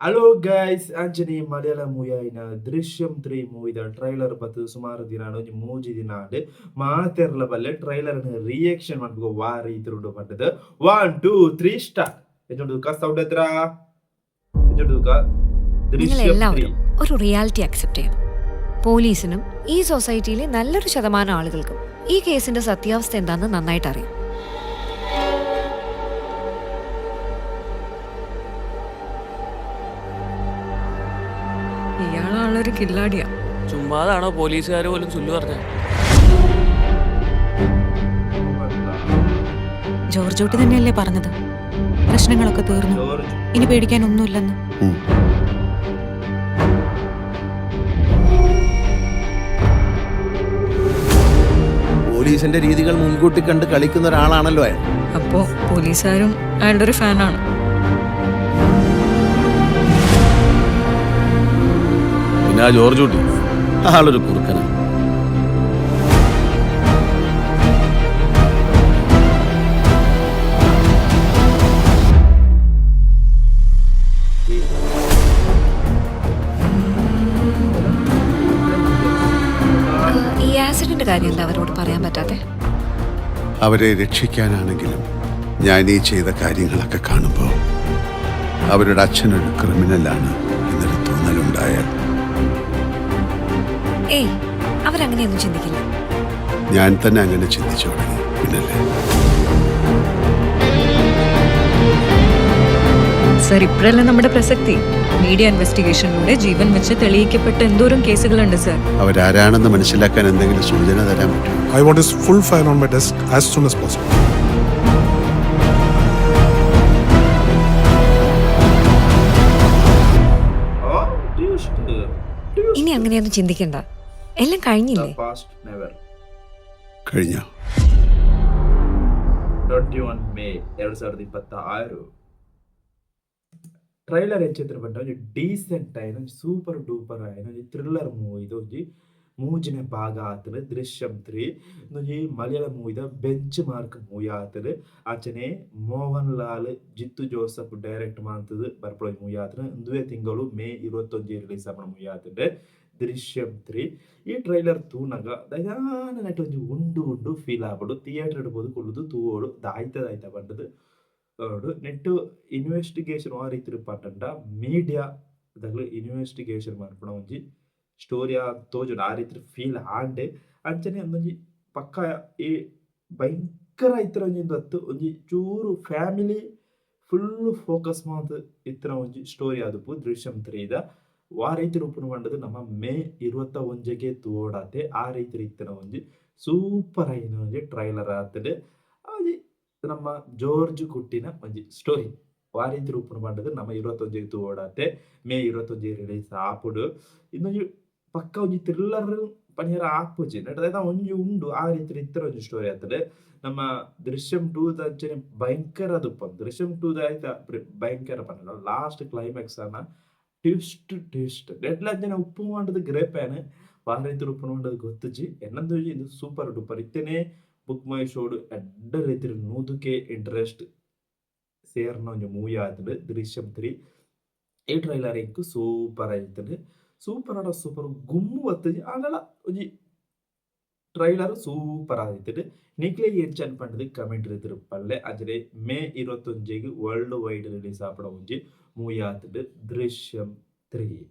Hello guys ಅಂಚನೆ Malayala movie ಆಯ್ನ Drishyam 3 ಮೂವಿದ trailer ಬತ್ತು ಸುಮಾರು ದಿನ ಒಂಜಿ ಮೂಜಿ ದಿನ ಆಂಡ್ ಮಾತೆರ್ಲ ಬಲ್ಲೆ ಟ್ರೈಲರ್ ರಿಯಾಕ್ಷನ್ ಮಾಡ್ಬೇಕು ವಾರಿ ಇದ್ರುಂಡು ಪಂಡದು 1 2 3 ಸ್ಟಾರ್ಟ್ എന്നുണ്ട് സൗണ്ട് എത്ര എന്നുണ്ട് നിങ്ങൾ ദൃശ്യം 3 എല്ലാവരും ഒരു റിയാലിറ്റി അക്സെപ്റ്റ് ചെയ്യണം. പോലീസിനും ഈ സൊസൈറ്റിയിലെ നല്ലൊരു ശതമാനം ആളുകൾക്കും ഈ കേസിന്റെ സത്യാവസ്ഥ എന്താണെന്ന് നന്നായിട്ട് അറിയാം. ഇയാളാളൊരു കില്ലാടിയാ. ചുമ്മാതാണോ പോലീസുകാർ പോലും ചൊല്ലു പറഞ്ഞത്? ജോർജോട്ടി തന്നെയല്ലേ പറഞ്ഞത് പ്രശ്നങ്ങളൊക്കെ തീർന്നു, ഇനി പേടിക്കാനൊന്നുമില്ലെന്ന്. പോലീസിന്റെ രീതികൾ മുൻകൂട്ടി കണ്ട് കളിക്കുന്ന ഒരാളാണല്ലോ അയാൾ. അപ്പോ പോലീസുകാരും അയാളുടെ ഒരു ഫാനാണ്. പിന്നെ ആ ജോർജ് കുട്ടി ആളൊരു കുറുക്കനാണ്. ഈ ആക്സിഡന്റ് കാര്യം എന്താ അവരോട് പറയാൻ പറ്റാത്തെ? അവരെ രക്ഷിക്കാനാണെങ്കിലും ഞാൻ ഈ ചെയ്ത കാര്യങ്ങളൊക്കെ കാണുമ്പോൾ അവരുടെ അച്ഛനൊരു ക്രിമിനലാണ് എന്നൊരു തോന്നലുണ്ടായാൽ ഏയ്, അവരങ്ങനെയൊന്നും ചിന്തിക്കില്ല. ഞാൻ തന്നെ അങ്ങനെ ചിന്തിച്ചു തുടങ്ങി. പിന്നല്ലേ സർ, ഇപ്പോഴല്ല നമ്മുടെ പ്രസക്തി. മീഡിയ ഇൻവെസ്റ്റിഗേഷനിലൂടെ ജീവൻ വെച്ച് തെളിയിക്കപ്പെട്ട എന്തോരം കേസുകളുണ്ട് സർ. അവരാരാണെന്ന് മനസ്സിലാക്കാൻ എന്തെങ്കിലും സൂചന തരാൻ പറ്റും? I want his full file on my desk as soon as possible. ഇനി അങ്ങനെയൊന്നും ചിന്തിക്കണ്ട, എല്ലാം കഴിഞ്ഞില്ലേ? കഴിഞ്ഞോ? 21 മേ 2026 ಟ್ರೈಲರ್ ಹೆಚ್ಚಿತ್ರ ಬಂದ ಒಂದು ಡೀಸೆಂಟ್ ಆಯ್ನ ಸೂಪರ್ ಡೂಪರ್ ಆಯ್ನ ಒಂದು ಥ್ರಿಲ್ಲರ್ ಮೂವಿ ಇದು ಒಂದು ಮೂಜಿನ ಭಾಗ ಆತನ ದೃಶ್ಯಂ 3 ಒಂದು ಮಲಯಾಳ ಮೂವಿದ ಬೆಂಚ್ ಮಾರ್ಕ್ ಮೂವಿ ಆತನ ಆಚನೆ ಮೋಹನ್ ಲಾಲ್ ಜಿತ್ತು ಜೋಸಫ್ ಡೈರೆಕ್ಟ್ ಮಾಡ್ತದ ಬರ್ಪಳ ಮೂವಿ ಆತನ ಒಂದುವೇ ತಿಂಗಳು ಮೇ 21 ರಿಲೀಸ್ ಆಪಣ ಮೂವಿ ಆತಂಡೆ ದೃಶ್ಯಂ 3 ಈ ಟ್ರೈಲರ್ ತೂನಗ ದಯಾನ ನೆಟ್ ಒಂದು ಉಂಡು ಫೀಲ್ ಆಗ್ಬಿಡು ಥಿಯೇಟರ್ ಇಡ್ಬೋದು ಕೊಲ್ಲುದು ತೂವೋಡು ದಾಯ್ತ ಬಂದದು ನೆಟ್ಟು ಇನ್ವೆಸ್ಟಿಗೇಷನ್ ಆ ರೀತಿ ಇರ್ಪಾಟಂಡ ಮೀಡಿಯಾ ಅದಾಗಲೂ ಇನ್ವೆಸ್ಟಿಗೇಷನ್ ಮಾಡ್ಕೊಳ ಒಂಜಿ ಸ್ಟೋರಿಯ ತೋಜುಂಡು ಆ ರೀತಿ ಫೀಲ್ ಆಂಡೆ ಅಂಚನೆ ಒಂಜಿ ಪಕ್ಕ ಈ ಭಯಂಕರ ಇತ್ತರ ಒಂಜಿಂದು ಹತ್ತು ಒಂಜಿ ಚೂರು ಫ್ಯಾಮಿಲಿ ಫುಲ್ ಫೋಕಸ್ ಮಾತು ಇತ್ತರ ಒಂಜಿ ಸ್ಟೋರಿ ಆದುಪ್ಪು ದೃಶ್ಯಂ 3 ಇದ ಆ ರೀತಿ ರೂಪುನು ಪಂಡದು ನಮ್ಮ ಮೇ 21ಗೆ ತೋಡಾತೆ ಆ ರೀತಿ ಇತ್ತನ ಒಂಜಿ ಸೂಪರ್ ಆಯಿನ ಒಂಜಿ ಟ್ರೈಲರ್ ಆತಡೆ ನಮ್ಮ ಜೋರ್ಜ್ ಕುಟ್ಟಿನ ಒಂಜಿ ಸ್ಟೋರಿ ಆ ರೀತಿ ರೂಪುನು ಪಂಡದು ನಮ್ಮ 21ಗೆ ತೋಡಾತೆ ಮೇ 21 ರಿಲೀಸ್ ಆಪುಡು ಇನ್ನೊಂಜಿ ಪಕ್ಕ ಒಂಜಿ ಥ್ರಿಲ್ಲರ್ ಪನಿಯರ ಆಪುಜಿ ನೆಟ್ಟ ಒಂಜಿ ಉಂಡು ಆ ರೀತಿ ಇತ್ತರ ಒಂಜಿ ಸ್ಟೋರಿ ಆತಡೆ ನಮ್ಮ ದೃಶ್ಯಂ 2 ಅಂಚನೆ ಭಯಂಕರ ದುಪ್ಪ ದೃಶ್ಯಂ 2 ಆಯ್ತ ಭಯಂಕರ ಪಂಡ ಲಾಸ್ಟ್ ಕ್ಲೈಮ್ಯಾಕ್ಸ್ ಅನ್ನ ಟ್ವಿಸ್ಟ್ ನೆಟ್ಲ ಅಂಚನೆ ಉಪ್ಪು ಮಾಡದು ಗ್ರೇಪೇನ್ ಆ ರೀತಿ ರೂಪುನು ಪಂಡದು ಗೊತ್ತುಜಿ ಎನ್ನೊಂದು ಇದು ಸೂಪರ್ ಡೂಪರ್ ಇತ್ತೇನೆ ಬುಕ್ ಮೈ ಶೋಡು ಎಡ್ಡ ರೀತಿ ನೂದುಕೆ ಇಂಟ್ರೆಸ್ಟ್ ಸೇರ್ನ ಒಂಜಿ ಮೂವಿ ಆತಂಡು ದೃಶ್ಯಂ 3 ಈ ಟ್ರೈಲರ್ ಇಂಕು ಸೂಪರ್ ಆಯ್ತಂಡು ಸೂಪರ್ ಗುಮ್ಮು ಬತ್ತಜಿ ಆಂಡಲ ಒಂಜಿ ಟ್ರೈಲರ್ ಸೂಪರ್ ಆದಿತ್ತಂಡು ನಿಕ್ಲೆ ಎಂಚ ಅನ್ಪಂಡದು ಕಮೆಂಟ್ ರೀತಿ ಪಲ್ಲೆ ಅಂಚನೆ ಮೇ 21ಗೆ ವರ್ಲ್ಡ್ ವೈಡ್ ರಿಲೀಸ್ ಆಪಡ ಒಂಜಿ ಮೂವಿ ಆತಂಡು ದೃಶ್ಯಂ 3.